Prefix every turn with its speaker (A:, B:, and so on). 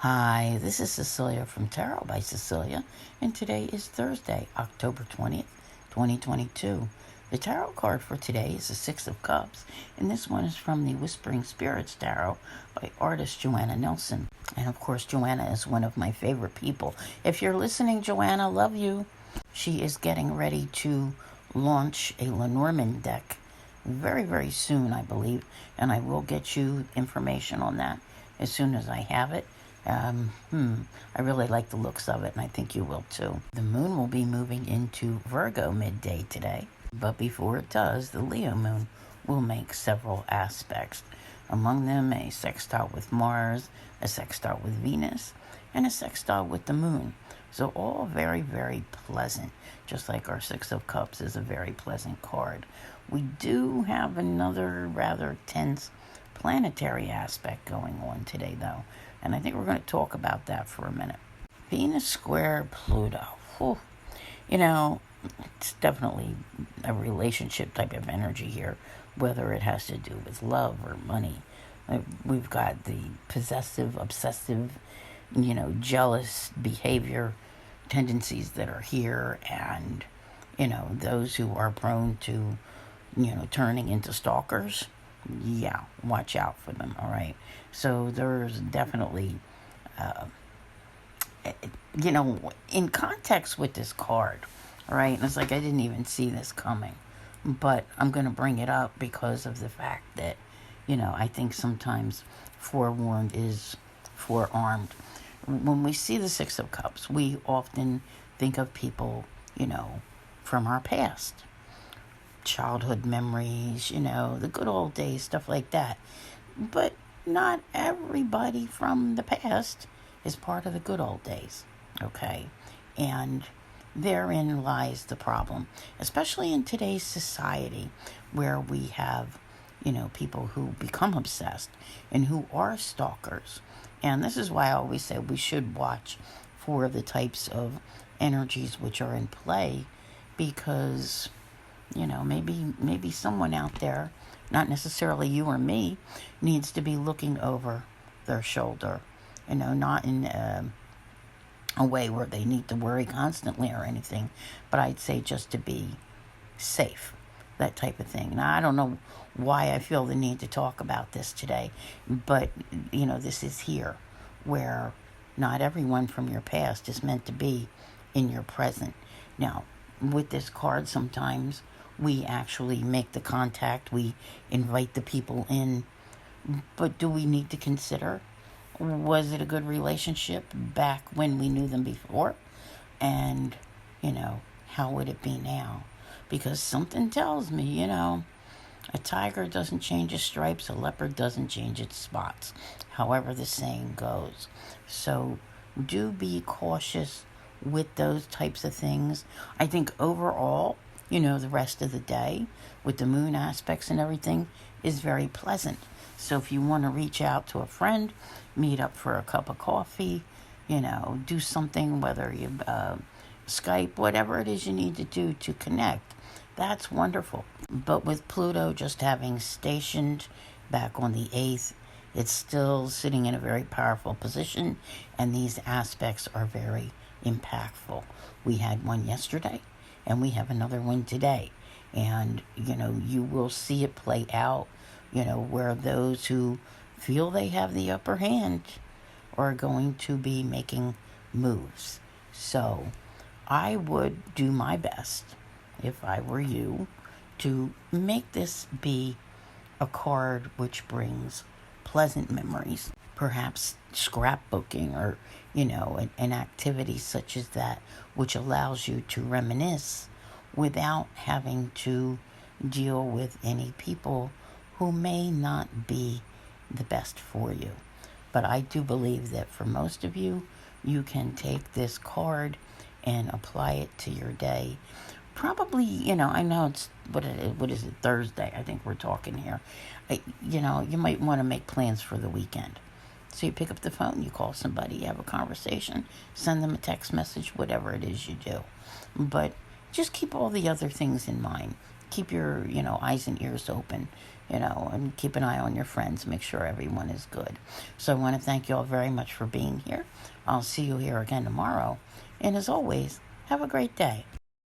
A: Hi, this is Cecelia from Tarot by Cecelia, and today is Thursday, October 20th, 2022. The tarot card for today is the Six of Cups, and this one is from the Whispering Spirits Tarot by artist Joanna Nelson. And of course, Joanna is one of my favorite people. If you're listening, Joanna, love you. She is getting ready to launch a Lenormand deck very, very soon, I believe, and I will get you information on that as soon as I have it. I really like the looks of it, and I think you will too. The moon will be moving into Virgo midday today, but before it does, the Leo moon will make several aspects. Among them, a sextile with Mars, a sextile with Venus, and a sextile with the moon. So all very, very pleasant, just like our Six of Cups is a very pleasant card. We do have another rather tense planetary aspect going on today, though, and I think we're going to talk about that for a minute. Venus square Pluto. Whew. You know, it's definitely a relationship type of energy here, whether it has to do with love or money. We've got the possessive, obsessive, jealous behavior tendencies that are here, and, those who are prone to, turning into stalkers. Yeah, watch out for them, all right? So there's definitely, in context with this card, all right? And it's like I didn't even see this coming, but I'm going to bring it up because of the fact that, I think sometimes forewarned is forearmed. When we see the Six of Cups, we often think of people, from our past. Childhood memories, the good old days, stuff like that. But not everybody from the past is part of the good old days, okay? And therein lies the problem, especially in today's society where we have, people who become obsessed and who are stalkers. And this is why I always say we should watch for the types of energies which are in play, because maybe someone out there, not necessarily you or me, needs to be looking over their shoulder, not in a way where they need to worry constantly or anything, but I'd say just to be safe, that type of thing. Now, I don't know why I feel the need to talk about this today, but, this is here where not everyone from your past is meant to be in your present. Now, with this card, sometimes we actually make the contact, we invite the people in, but do we need to consider, was it a good relationship back when we knew them before? And, how would it be now? Because something tells me, a tiger doesn't change its stripes, a leopard doesn't change its spots, however the saying goes. So do be cautious with those types of things. I think overall, the rest of the day with the moon aspects and everything is very pleasant. So if you want to reach out to a friend, meet up for a cup of coffee, do something, whether you Skype, whatever it is you need to do to connect, that's wonderful. But with Pluto just having stationed back on the 8th, it's still sitting in a very powerful position, and these aspects are very impactful. We had one yesterday, and we have another one today. And, you will see it play out, where those who feel they have the upper hand are going to be making moves. So I would do my best, if I were you, to make this be a card which brings pleasant memories, perhaps scrapbooking or, an activity such as that, which allows you to reminisce without having to deal with any people who may not be the best for you. But I do believe that for most of you, you can take this card and apply it to your day. Probably, I know it's, what is it, Thursday, I think we're talking here. You might want to make plans for the weekend. So you pick up the phone, you call somebody, you have a conversation, send them a text message, whatever it is you do. But just keep all the other things in mind. Keep your, eyes and ears open, and keep an eye on your friends. Make sure everyone is good. So I want to thank you all very much for being here. I'll see you here again tomorrow. And as always, have a great day.